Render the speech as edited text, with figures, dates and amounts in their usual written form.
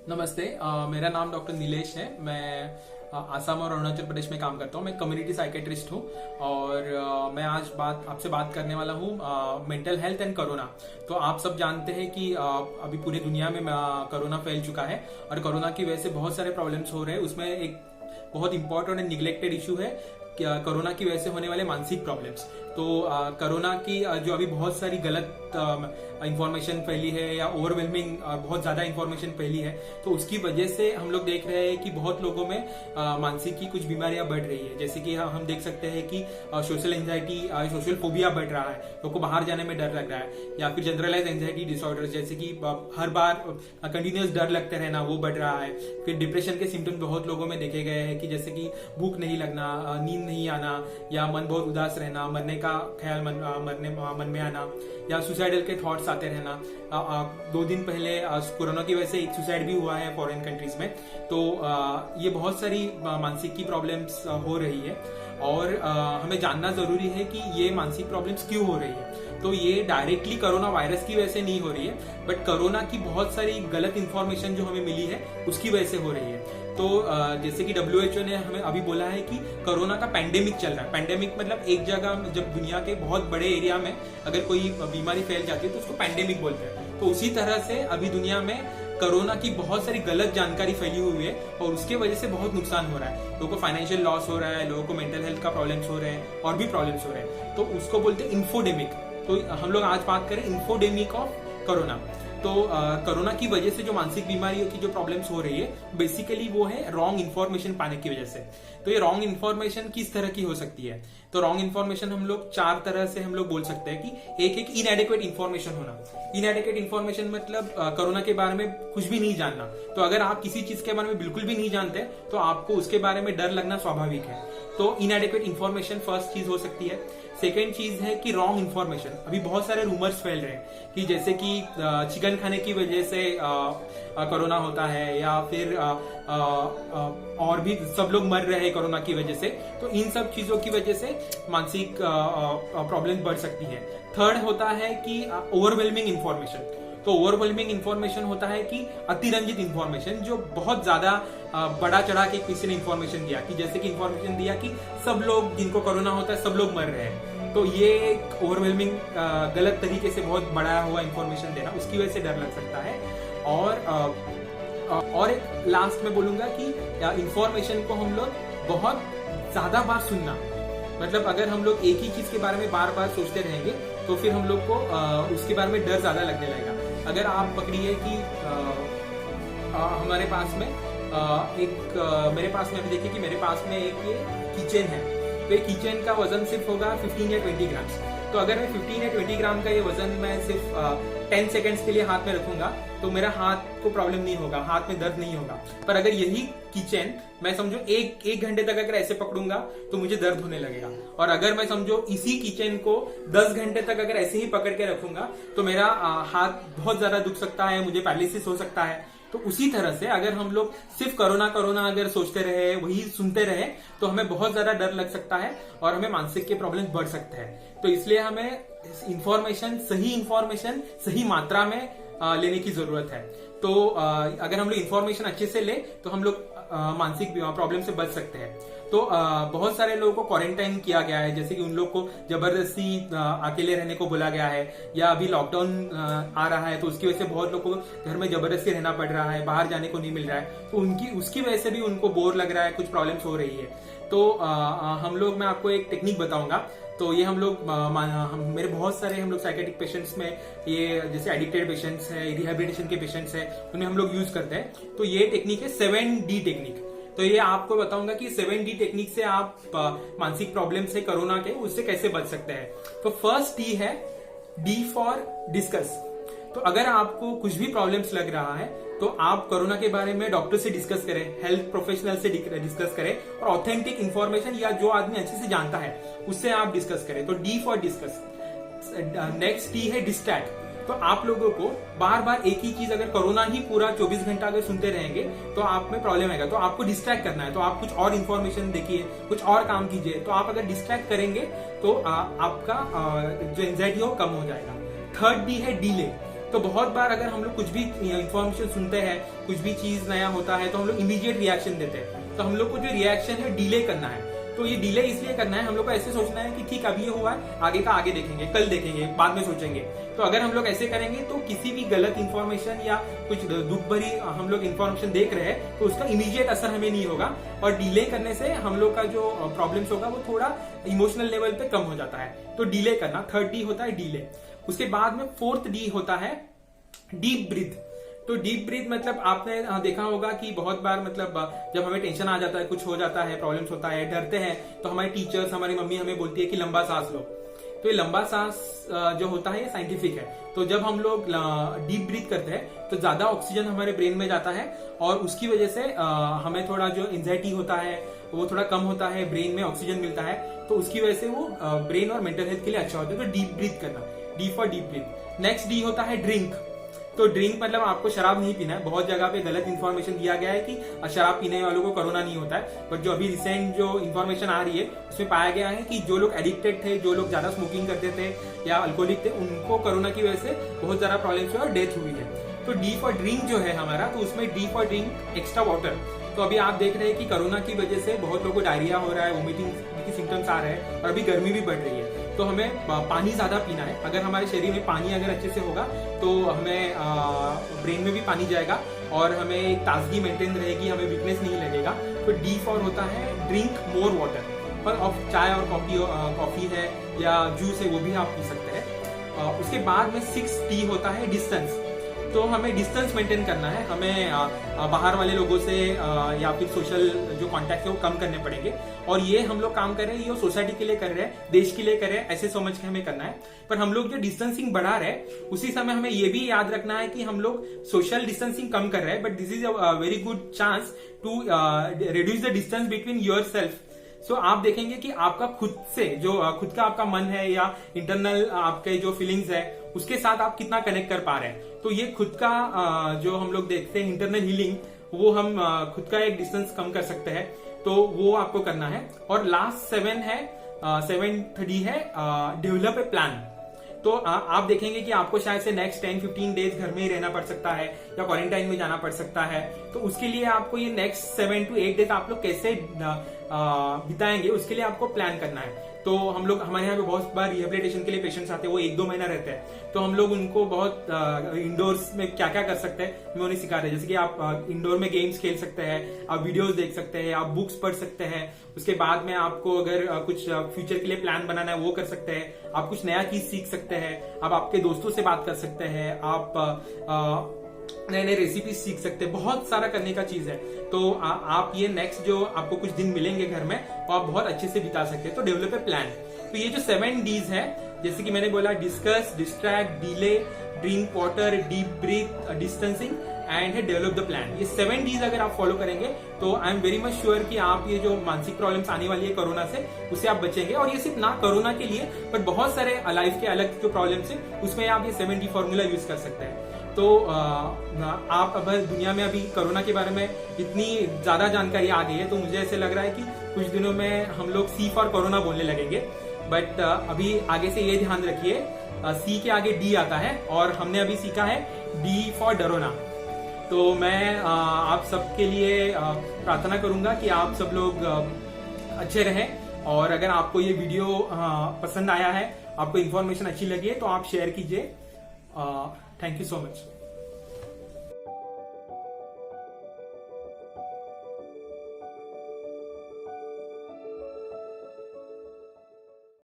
नमस्ते। मेरा नाम डॉक्टर नीलेश है। मैं आसाम और अरुणाचल प्रदेश में काम करता हूँ। मैं कम्युनिटी साइकेट्रिस्ट हूँ और मैं आज आपसे बात करने वाला हूँ मेंटल हेल्थ एंड कोरोना। तो आप सब जानते हैं कि अभी पूरी दुनिया में कोरोना फैल चुका है और कोरोना की वजह से बहुत सारे प्रॉब्लम्स हो रहे हैं। उसमें एक बहुत इंपॉर्टेंट एंड निग्लेक्टेड इशू है कोरोना की वजह से होने वाले मानसिक प्रॉब्लम्स। तो कोरोना की जो अभी बहुत सारी गलत इंफॉर्मेशन फैली है या ओवरवेलमिंग बहुत ज्यादा इंफॉर्मेशन फैली है, तो उसकी वजह से हम लोग देख रहे हैं कि बहुत लोगों में मानसिक की कुछ बीमारियां बढ़ रही है। जैसे कि हम देख सकते हैं कि सोशल एंजाइटी, सोशल फोबिया बढ़ रहा है, लोगों को बाहर जाने में डर लग रहा है, या फिर जनरलाइज एंजाइटी डिसऑर्डर जैसे कि हर बार कंटिन्यूस डर लगते रहना, वो बढ़ रहा है। फिर डिप्रेशन के सिम्टम्स बहुत लोगों में देखे गए हैं कि जैसे कि भूख नहीं लगना, नींद नहीं आना, या मन बहुत उदास रहना, मरने का ख्याल मन में आना, या सुसाइडल के थॉट्स आते रहना। 2 दिन पहले कोरोना की वजह से एक सुसाइड भी हुआ है फॉरेन कंट्रीज में। तो ये बहुत सारी मानसिक की प्रॉब्लम्स हो रही है और हमें जानना जरूरी है कि ये मानसिक प्रॉब्लम्स क्यों हो रही है। तो ये डायरेक्टली कोरोना वायरस की वजह से नहीं हो रही है, बट कोरोना की बहुत सारी गलत इंफॉर्मेशन जो हमें मिली है उसकी वजह से हो रही है। तो जैसे कि WHO ने हमें अभी बोला है कि कोरोना का पैंडेमिक चल रहा है। पैंडेमिक मतलब एक जगह जब दुनिया के बहुत बड़े एरिया में अगर कोई बीमारी फैल जाती है तो उसको पैंडेमिक बोलते हैं। तो उसी तरह से अभी दुनिया में कोरोना की बहुत सारी गलत जानकारी फैली हुई है और उसके वजह से बहुत नुकसान हो रहा है। लोगों को फाइनेंशियल लॉस हो रहा है, लोगों को मेंटल हेल्थ का प्रॉब्लम्स हो रहे हैं और भी प्रॉब्लम्स हो रहे हैं। तो उसको बोलते हैं इन्फोडेमिक। तो हम लोग आज बात करें इन्फोडेमिक ऑफ कोरोना। तो कोरोना की वजह से जो मानसिक बीमारियों की जो प्रॉब्लम्स हो रही है बेसिकली वो है रॉन्ग इन्फॉर्मेशन पाने की वजह से। तो ये रॉन्ग इन्फॉर्मेशन किस तरह की हो सकती है? तो रॉन्ग इन्फॉर्मेशन हम लोग 4 तरह से हम लोग बोल सकते हैं कि एक इनएडिक्वेट इन्फॉर्मेशन होना। इनएडिक्वेट इन्फॉर्मेशन मतलब कोरोना के बारे में कुछ भी नहीं जानना। तो अगर आप किसी चीज के बारे में बिल्कुल भी नहीं जानते तो आपको उसके बारे में डर लगना स्वाभाविक है। तो इनएडिक्वेट इन्फॉर्मेशन फर्स्ट चीज हो सकती है। सेकेंड चीज है कि रॉन्ग इन्फॉर्मेशन। अभी बहुत सारे रूमर्स फैल रहे हैं कि जैसे कि चिकन खाने की वजह से कोरोना होता है, या फिर और भी सब लोग मर रहे हैं कोरोना की वजह से। तो इन सब चीजों की वजह से मानसिक प्रॉब्लम बढ़ सकती है। थर्ड होता है कि ओवरवेलमिंग इन्फॉर्मेशन। तो ओवरवेलमिंग इन्फॉर्मेशन होता है कि अतिरंजित इन्फॉर्मेशन, जो बहुत ज्यादा बड़ा चढ़ा के किसी ने इन्फॉर्मेशन दिया, कि जैसे कि इन्फॉर्मेशन दिया कि सब लोग जिनको कोरोना होता है सब लोग मर रहे हैं। तो ये एक ओवरवेलमिंग गलत तरीके से बहुत बड़ा हुआ इन्फॉर्मेशन देना, उसकी वजह से डर लग सकता है। और एक लास्ट में बोलूंगा कि इन्फॉर्मेशन को हम लोग बहुत ज्यादा बार सुनना। मतलब अगर हम लोग एक ही चीज के बारे में बार बार सोचते रहेंगे तो फिर हम लोग को उसके बारे में डर ज्यादा लगने लगेगा। अगर आप पकड़िए कि हमारे पास में मेरे पास में अभी देखिए कि मेरे पास में एक किचन है। तो ये किचन का वजन सिर्फ होगा 15 या 20 ग्राम। तो अगर मैं 15 या 20 ग्राम का ये वजन मैं सिर्फ 10 सेकेंड्स के लिए हाथ में रखूंगा तो मेरा हाथ को प्रॉब्लम नहीं होगा, हाथ में दर्द नहीं होगा। पर अगर यही किचन मैं समझो एक घंटे तक अगर ऐसे पकड़ूंगा तो मुझे दर्द होने लगेगा। और अगर मैं समझो इसी किचन को 10 घंटे तक अगर ऐसे ही पकड़ के रखूंगा तो मेरा हाथ बहुत ज्यादा दुख सकता है, मुझे पैरालिसिस हो सकता है। तो उसी तरह से अगर हम लोग सिर्फ कोरोना अगर सोचते रहे, वही सुनते रहे, तो हमें बहुत ज्यादा डर लग सकता है और हमें मानसिक के प्रॉब्लम बढ़ सकते हैं। तो इसलिए हमें इंफॉर्मेशन सही मात्रा में लेने की जरूरत है। तो अगर हम लोग इंफॉर्मेशन अच्छे से ले तो हम लोग मानसिक प्रॉब्लम से बच सकते हैं। तो बहुत सारे लोगों को क्वारंटाइन किया गया है, जैसे कि उन लोग को जबरदस्ती अकेले रहने को बोला गया है, या अभी लॉकडाउन आ रहा है तो उसकी वजह से बहुत लोगों को घर में जबरदस्ती रहना पड़ रहा है, बाहर जाने को नहीं मिल रहा है। तो उसकी वजह से भी उनको बोर लग रहा है, कुछ प्रॉब्लम्स हो रही है। तो मैं आपको एक टेक्निक बताऊंगा। तो ये मेरे बहुत सारे हम लोग साइकेट्रिक पेशेंट्स में, ये जैसे एडिक्टेड पेशेंट्स है, रिहेबिलिटेशन के पेशेंट्स है, उन्हें हम लोग यूज करते हैं। तो ये टेक्निक है 7D टेक्निक। तो ये आपको बताऊंगा कि 7D टेक्निक से आप मानसिक प्रॉब्लम से, कोरोना के, उससे कैसे बच सकते हैं। तो फर्स्ट D है D फॉर डिस्कस। तो अगर आपको कुछ भी प्रॉब्लम्स लग रहा है तो आप कोरोना के बारे में डॉक्टर से डिस्कस करें, हेल्थ प्रोफेशनल से डिस्कस करें, और ऑथेंटिक इंफॉर्मेशन या जो आदमी अच्छे से जानता है उससे आप डिस्कस करें। तो D for discuss. Next T है डिस्ट्रैक्ट। तो आप लोगों को बार बार एक ही चीज, अगर कोरोना ही पूरा 24 घंटा अगर सुनते रहेंगे तो आप में प्रॉब्लम आएगा। तो आपको डिस्ट्रैक्ट करना है, तो आप कुछ और इन्फॉर्मेशन देखिए, कुछ और काम कीजिए। तो आप अगर डिस्ट्रैक्ट करेंगे तो आपका जो एंजाइटी हो कम हो जाएगा। थर्ड D है डिले। तो बहुत बार अगर हम लोग कुछ भी इंफॉर्मेशन सुनते हैं, कुछ भी चीज नया होता है, तो हम लोग इमीडिएट रिएक्शन देते हैं। तो हम लोग को जो रिएक्शन है डिले करना है। तो ये डिले इसलिए करना है, हम लोग को ऐसे सोचना है कि ठीक अभी ये हुआ है, आगे का आगे देखेंगे, कल देखेंगे, बाद में सोचेंगे। तो अगर हम लोग ऐसे करेंगे तो किसी भी गलत इंफॉर्मेशन या कुछ दुख भरी हम लोग इंफॉर्मेशन देख रहे हैं तो उसका इमीडिएट असर हमें नहीं होगा, और डिले करने से हम लोग का जो प्रॉब्लम्स होगा वो थोड़ा इमोशनल लेवल पे कम हो जाता है। तो डिले करना, थर्ड डी होता है डिले। उसके बाद में फोर्थ डी होता है डीप ब्रीथ। तो डीप ब्रीथ मतलब आपने देखा होगा कि बहुत बार मतलब जब हमें टेंशन आ जाता है, कुछ हो जाता है, प्रॉब्लम्स होता है, डरते हैं, तो हमारे टीचर्स, हमारी मम्मी हमें बोलती है कि लंबा सांस लो। तो ये लंबा सांस जो होता है ये साइंटिफिक है। तो जब हम लोग डीप ब्रीथ करते हैं तो ज्यादा ऑक्सीजन हमारे ब्रेन में जाता है, और उसकी वजह से हमें थोड़ा जो एंजाइटी होता है वो थोड़ा कम होता है, ब्रेन में ऑक्सीजन मिलता है, तो उसकी वजह से वो ब्रेन और मेंटल हेल्थ के लिए अच्छा होता है। तो डीप ब्रीथ करना, D for deep breath. Next D होता है ड्रिंक। तो ड्रिंक मतलब आपको शराब नहीं पीना है। बहुत जगह पे गलत इन्फॉर्मेशन दिया गया है कि शराब पीने वालों को कोरोना नहीं होता है, बट जो अभी रिसेंट जो इन्फॉर्मेशन आ रही है उसमें पाया गया है कि जो लोग एडिक्टेड थे, जो लोग ज्यादा स्मोकिंग करते थे या अल्कोहलिक थे, उनको कोरोना की वजह से बहुत ज्यादा प्रॉब्लम्स हुए और डेथ हुई है। तो डी फॉर ड्रिंक जो है हमारा, तो उसमें D for drink extra water. तो अभी आप देख रहे हैं कि कोरोना की वजह से बहुत लोगों को डायरिया हो रहा है, वोमिटिंग की सिम्टम्स आ रहे हैं, और अभी गर्मी भी बढ़ रही है। तो हमें पानी ज्यादा पीना है। अगर हमारे शरीर में पानी अगर अच्छे से होगा तो हमें ब्रेन में भी पानी जाएगा और हमें एक ताजगी मेंटेन रहेगी, हमें वीकनेस नहीं लगेगा। तो डी फॉर होता है ड्रिंक मोर वाटर। और ऑफ चाय और कॉफी है या जूस है वो भी आप पी सकते हैं। उसके बाद में 6 डी होता है डिस्टेंस। तो हमें डिस्टेंस मेंटेन करना है, हमें बाहर वाले लोगों से या फिर सोशल जो कॉन्टैक्ट है वो कम करने पड़ेंगे। और ये हम लोग काम कर रहे हैं, ये सोसाइटी के लिए कर रहे हैं, देश के लिए कर रहे हैं, ऐसे समझ के हमें करना है। पर हम लोग जो डिस्टेंसिंग बढ़ा रहे हैं उसी समय हमें ये भी याद रखना है कि हम लोग सोशल डिस्टेंसिंग कम कर रहे हैं, but this is a very good chance to reduce the distance between yourself. So आप देखेंगे कि आपका खुद से जो खुद का आपका मन है या इंटरनल आपके जो फीलिंग्स है उसके साथ आप कितना कनेक्ट कर पा रहे हैं। तो ये खुद का जो हम लोग देखते हैं इंटरनल हीलिंग, वो हम खुद का एक डिस्टेंस कम कर सकते हैं, तो वो आपको करना है। और लास्ट 7th डी है डेवलप ए प्लान। तो आप देखेंगे कि आपको शायद से नेक्स्ट 10-15 डेज घर में ही रहना पड़ सकता है या क्वारंटाइन में जाना पड़ सकता है। तो उसके लिए आपको ये नेक्स्ट 7 to 8 डेज आप लोग कैसे बिताएंगे उसके लिए आपको प्लान करना है। तो हम लोग, हमारे यहाँ पे बहुत बार रिहेबिलिटेशन के लिए पेशेंट्स आते हैं, वो 1-2 महीना रहते हैं। तो हम लोग उनको बहुत इंडोर्स में क्या क्या कर सकते हैं मैं उन्हें सिखा रहे हैं। जैसे कि आप इंडोर में गेम्स खेल सकते हैं, आप वीडियोस देख सकते हैं, आप बुक्स पढ़ सकते हैं। उसके बाद में आपको अगर कुछ फ्यूचर के लिए प्लान बनाना है वो कर सकते हैं, आप कुछ नया चीज सीख सकते हैं, आप आपके दोस्तों से बात कर सकते हैं, आप नए नए रेसिपी सीख सकते हैं, बहुत सारा करने का चीज है। तो आप ये नेक्स्ट जो आपको कुछ दिन मिलेंगे घर में वो आप बहुत अच्छे से बिता सकते हैं। तो डेवलप ए प्लान। तो ये जो 7 डीज है, जैसे कि मैंने बोला, discuss, distract, delay, drink water, deep breath, distancing and है डेवलप द प्लान। ये 7 डीज अगर आप फॉलो करेंगे तो I am very much sure कि आप ये जो मानसिक प्रॉब्लम्स आने वाली है कोरोना से, उससे आप बचेंगे। और ये सिर्फ ना कोरोना के लिए बट बहुत सारे लाइफ के अलग जो प्रॉब्लम्स है उसमें आप ये 7 डी फॉर्मूला यूज कर सकते हैं। तो आप अब दुनिया में अभी कोरोना के बारे में इतनी ज्यादा जानकारी आ गई है, तो मुझे ऐसे लग रहा है कि कुछ दिनों में हम लोग सी फॉर कोरोना बोलने लगेंगे। बट अभी आगे से ये ध्यान रखिए, सी के आगे डी आता है और हमने अभी सीखा है डी फॉर डरोना। तो मैं आप सबके लिए प्रार्थना करूंगा कि आप सब लोग अच्छे रहें। और अगर आपको ये वीडियो पसंद आया है, आपको इन्फॉर्मेशन अच्छी लगी है, तो आप शेयर कीजिए। Thank you so much.